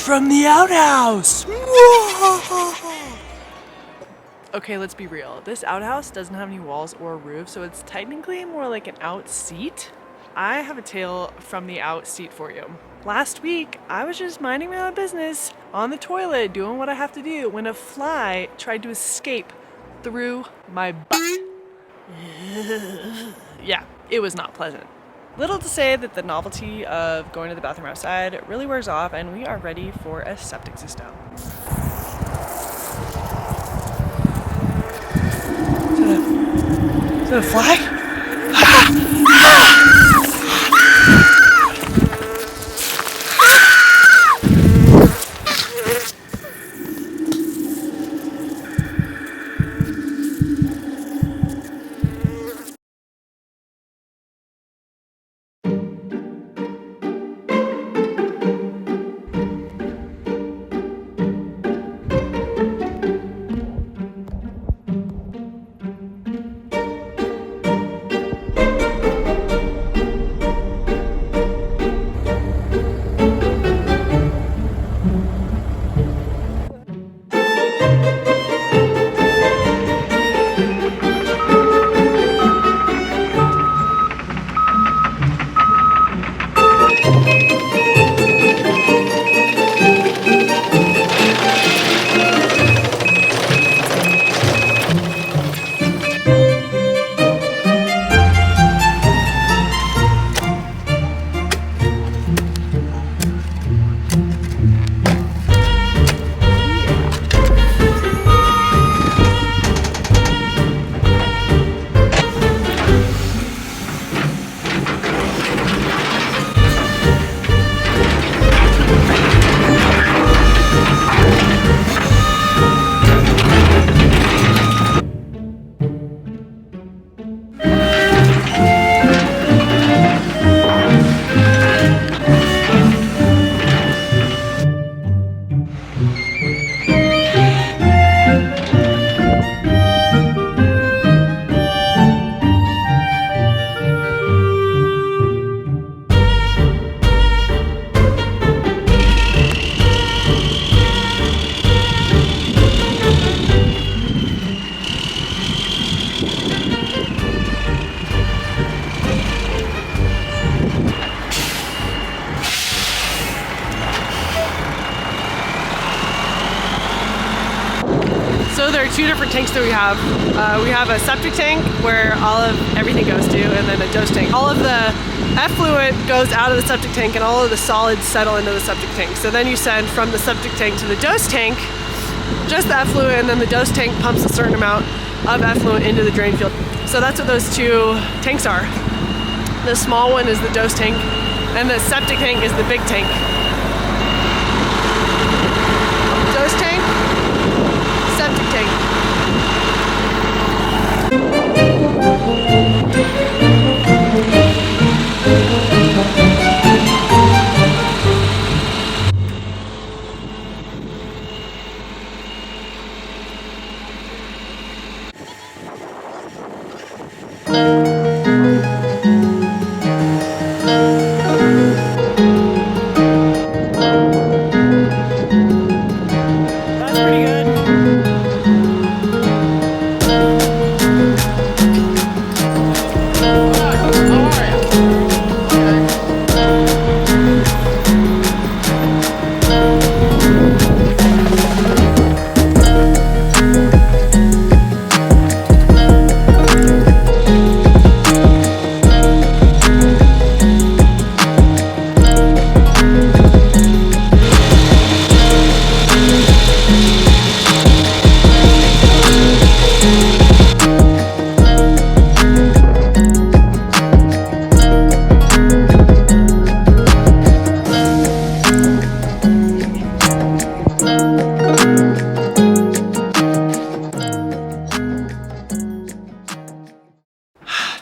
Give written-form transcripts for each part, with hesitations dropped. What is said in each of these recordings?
from the outhouse! Okay, let's be real. This outhouse doesn't have any walls or a roof, so it's technically more like an out seat. I have a tale from the out seat for you. Last week, I was just minding my own business on the toilet, doing what I have to do, when a fly tried to escape through my butt. Yeah, it was not pleasant. Little to say that the novelty of going to the bathroom outside really wears off, and we are ready for a septic system. Is that a fly? So there are two different tanks that we have. We have a septic tank where all of everything goes to, and then a dose tank. All of the effluent goes out of the septic tank and all of the solids settle into the septic tank. So then you send from the septic tank to the dose tank just the effluent, and then the dose tank pumps a certain amount of effluent into the drain field. So that's what those two tanks are. The small one is the dose tank, and the septic tank is the big tank. Dose tank, septic tank.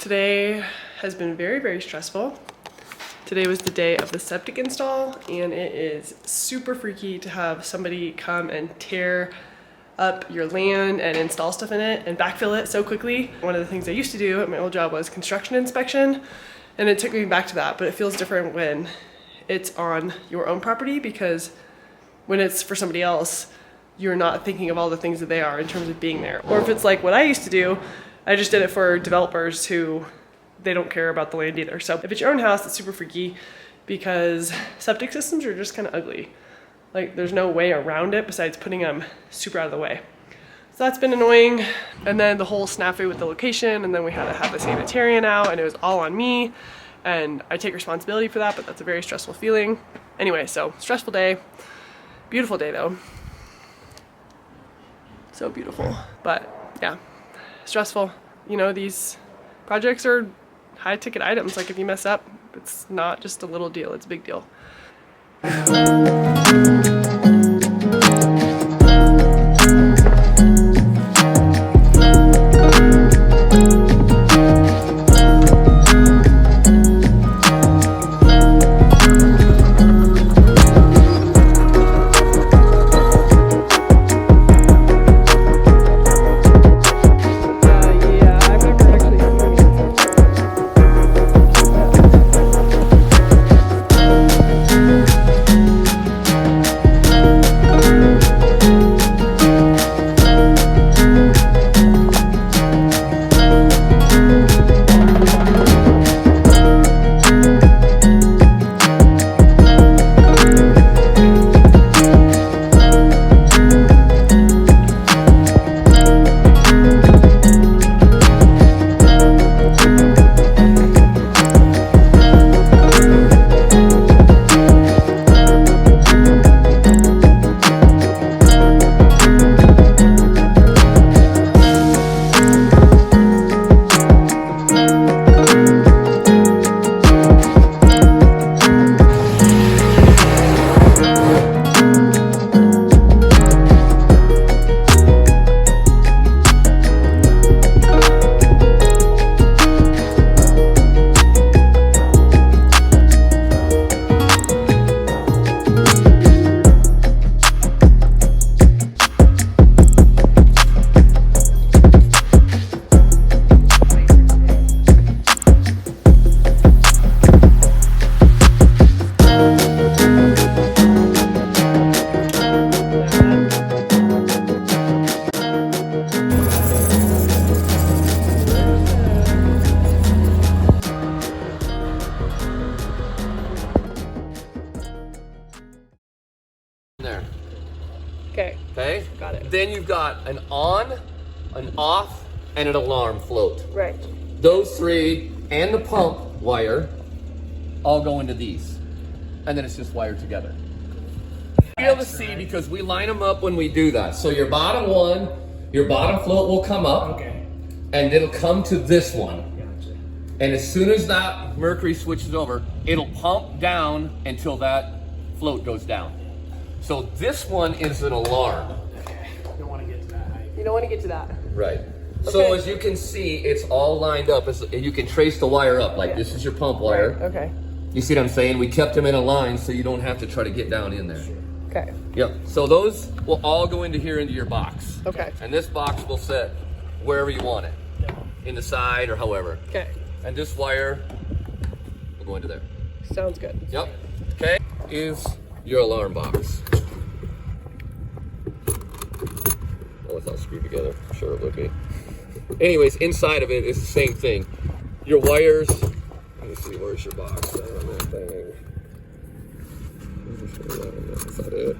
Today has been very stressful. Today was the day of the septic install, and it is super freaky to have somebody come and tear up your land and install stuff in it and backfill it so quickly. One of the things I used to do at my old job was construction inspection, and it took me back to that, but it feels different when it's on your own property because when it's for somebody else, you're not thinking of all the things that they are in terms of being there. Or if it's like what I used to do, I just did it for developers who they don't care about the land either. So if it's your own house, it's super freaky because septic systems are just kind of ugly. Like there's no way around it besides putting them super out of the way. So that's been annoying. And then the whole snafu with the location, and then we had to have the sanitarian out, and it was all on me. And I take responsibility for that, but that's a very stressful feeling. Anyway, so stressful day. Beautiful day though. So beautiful. But yeah, stressful. You know, these projects are high ticket items. Like if you mess up, it's not just a little deal, it's a big deal. There. Okay. Okay? Got it. Then you've got an on, an off, and an alarm float. Right. Those three and the pump wire all go into these. And then it's just wired together. You'll be able to see because we line them up when we do that. So your bottom one, your bottom float will come up. Okay. And it'll come to this one. Gotcha. And as soon as that mercury switches over, it'll pump down until that float goes down. So this one is an alarm. Okay. Don't want to get to that height. You don't want to get to that. Right. So as you can see, it's all lined up. You can trace the wire up. Like this is your pump wire. Right. Okay. You see what I'm saying? We kept them in a line so you don't have to try to get down in there. Okay. Yep. So those will all go into here into your box. Okay. And this box will sit wherever you want it. In the side or however. Okay. And this wire will go into there. Sounds good. Yep. Okay. Is your alarm box. Oh, it's not screwed together. I'm sure it would be. Anyways, inside of it is the same thing. Your wires. Let me see, where's your box? On that thing. Is that it?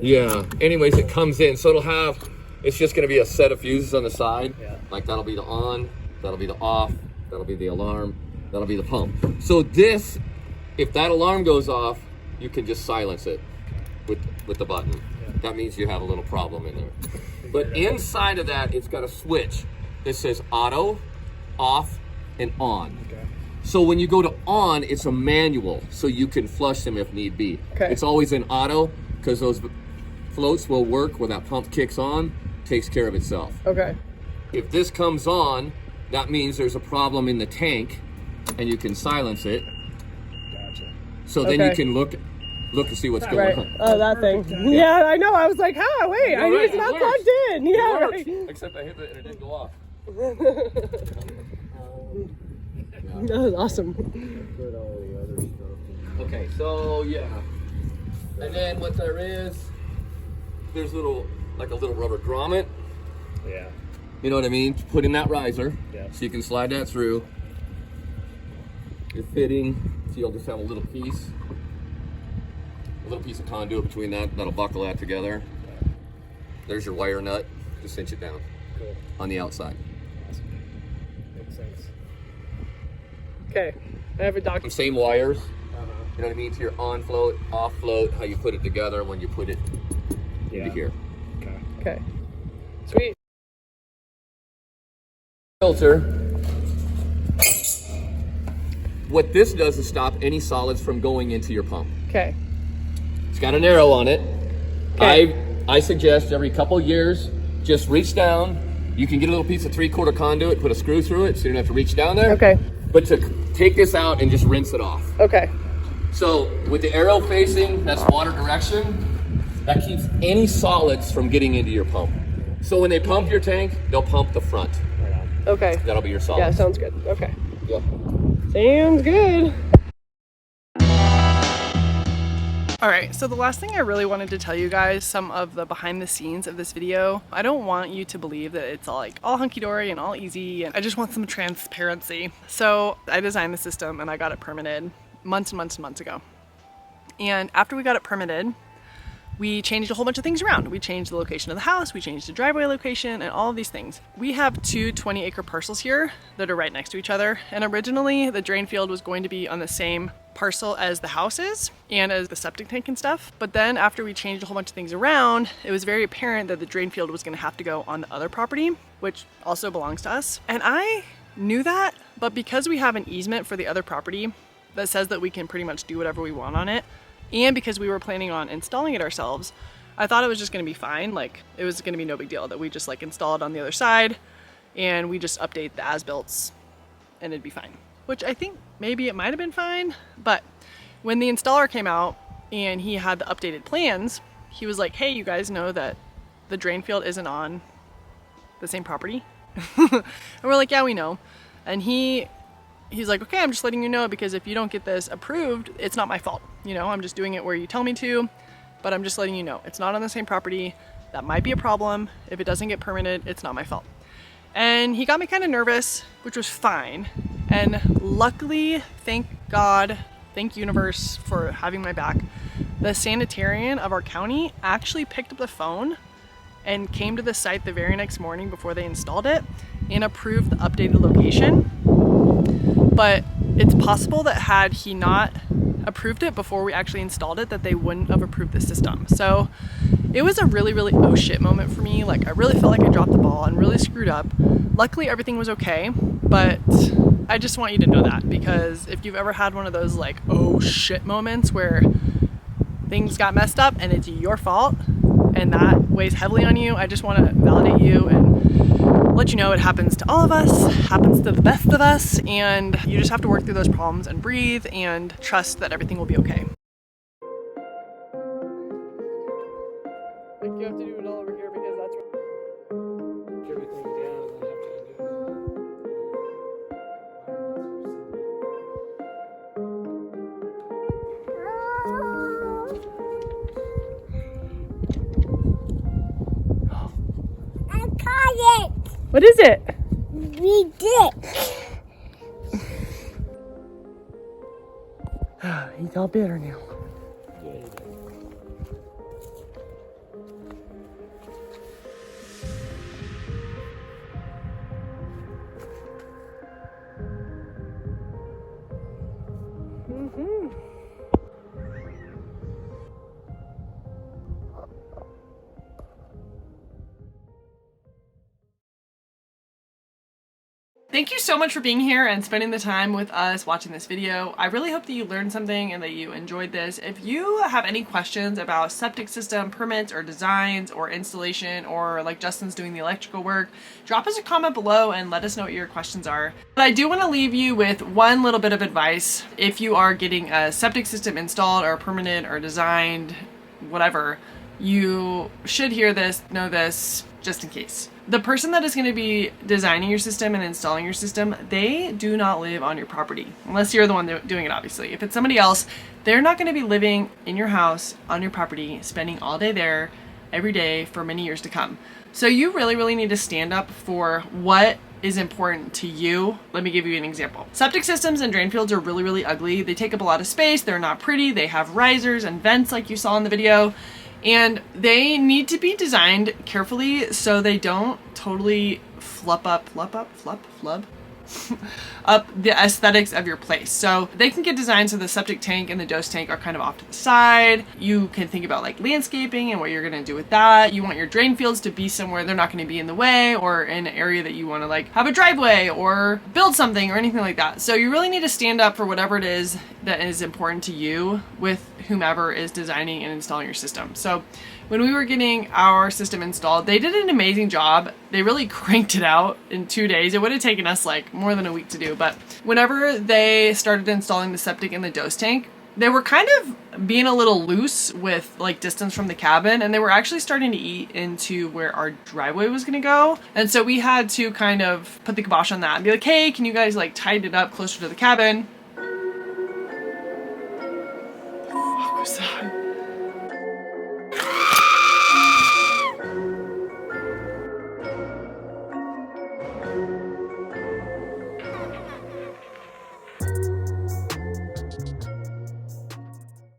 Yeah. Anyways, it comes in. So it'll have, it's just going to be a set of fuses on the side. Yeah. Like that'll be the on, that'll be the off, that'll be the alarm, that'll be the pump. So this, if that alarm goes off, you can just silence it with the button. Yeah. That means you have a little problem in there. But inside of that, it's got a switch that says auto, off, and on. Okay. So when you go to on, it's a manual, so you can flush them if need be. Okay. It's always in auto, because those floats will work when that pump kicks on, takes care of itself. Okay. If this comes on, that means there's a problem in the tank, and you can silence it. Gotcha. So then Okay. you can look and see what's Right. going on. Oh, that thing. Yeah, I know. I was like, huh, wait, I You're right, it's not it plugged works. in. Yeah, It works. right. Except I hit it and it didn't go off. That was awesome. Put all the other stuff in. Okay, so yeah. And then what there is, there's a little rubber grommet. Yeah. You know what I mean? To put in that riser. Yeah. So you can slide that through. Your fitting, so you'll just have a little piece of conduit between that'll buckle that together. There's your wire nut, just cinch it down. Cool. On the outside. Awesome. Makes sense. Okay, I have a document. Same wires, Uh-huh. you know what I mean, to your on float, off float, how you put it together when you put it into here. Okay. Okay, sweet. Filter. What this does is stop any solids from going into your pump. Okay. It's got an arrow on it. Okay. I suggest every couple years, just reach down. You can get a little piece of 3/4 conduit, put a screw through it so you don't have to reach down there. Okay. But to take this out and just rinse it off. Okay. So with the arrow facing, that's water direction. That keeps any solids from getting into your pump. So when they pump your tank, they'll pump the front. Right on. Okay. That'll be your solids. Yeah, sounds good. Okay. Yep. Sounds good. All right, so the last thing I really wanted to tell you guys, some of the behind the scenes of this video. I don't want you to believe that it's all hunky-dory and all easy, and I just want some transparency. So I designed the system and I got it permitted months and months and months ago. And after we got it permitted, we changed a whole bunch of things around. We changed the location of the house, we changed the driveway location, and all of these things. We have two 20-acre parcels here that are right next to each other. And originally, the drain field was going to be on the same parcel as the house is and as the septic tank and stuff. But then after we changed a whole bunch of things around, it was very apparent that the drain field was gonna have to go on the other property, which also belongs to us. And I knew that, but because we have an easement for the other property that says that we can pretty much do whatever we want on it, and because we were planning on installing it ourselves, I thought it was just gonna be fine. Like, it was gonna be no big deal that we just install it on the other side and we just update the as-builts and it'd be fine. Which I think maybe it might have been fine, but when the installer came out and he had the updated plans, he was like, hey, you guys know that the drain field isn't on the same property? And we're like, yeah, we know. And he's like, okay, I'm just letting you know because if you don't get this approved, it's not my fault. You know, I'm just doing it where you tell me to, but I'm just letting you know. It's not on the same property. That might be a problem. If it doesn't get permitted, it's not my fault. And he got me kind of nervous, which was fine. And luckily, thank God, thank universe for having my back, the sanitarian of our county actually picked up the phone and came to the site the very next morning before they installed it and approved the updated location. But it's possible that had he not approved it before we actually installed it, that they wouldn't have approved the system. So it was a really, really oh shit moment for me. Like, I really felt like I dropped the ball and really screwed up. Luckily, everything was okay, but I just want you to know that, because if you've ever had one of those oh shit moments where things got messed up and it's your fault and that weighs heavily on you, I just want to validate you and let you know it happens to all of us, happens to the best of us, and you just have to work through those problems and breathe and trust that everything will be okay. You have to do it all over here because that's what... Everything down and then have to I caught it. What is it? We did. He's all bitter now. Thank you so much for being here and spending the time with us watching this video. I really hope that you learned something and that you enjoyed this. If you have any questions about septic system permits or designs or installation, or like Justin's doing the electrical work, drop us a comment below and let us know what your questions are. But I do want to leave you with one little bit of advice. If you are getting a septic system installed or permitted or designed, whatever, you should hear this, know this. just in case. The person that is going to be designing your system and installing your system, they do not live on your property, unless you're the one doing it, obviously. If it's somebody else, they're not going to be living in your house, on your property, spending all day there, every day for many years to come. So you really, really need to stand up for what is important to you. Let me give you an example. Septic systems and drain fields are really, really ugly. They take up a lot of space. They're not pretty. They have risers and vents like you saw in the video. And they need to be designed carefully so they don't totally flub up the aesthetics of your place. So they can get designed so the septic tank and the dose tank are kind of off to the side. You can think about like landscaping and what you're going to do with that. You want your drain fields to be somewhere they're not going to be in the way, or in an area that you want to like have a driveway or build something or anything like that. So you really need to stand up for whatever it is that is important to you with whomever is designing and installing your system. So when we were getting our system installed, they did an amazing job. They really cranked it out in 2 days. It would have taken us like more than a week to do, but whenever they started installing the septic and the dose tank, they were kind of being a little loose with like distance from the cabin, and they were actually starting to eat into where our driveway was gonna go. And so we had to kind of put the kibosh on that and be like, hey, can you guys like tighten it up closer to the cabin?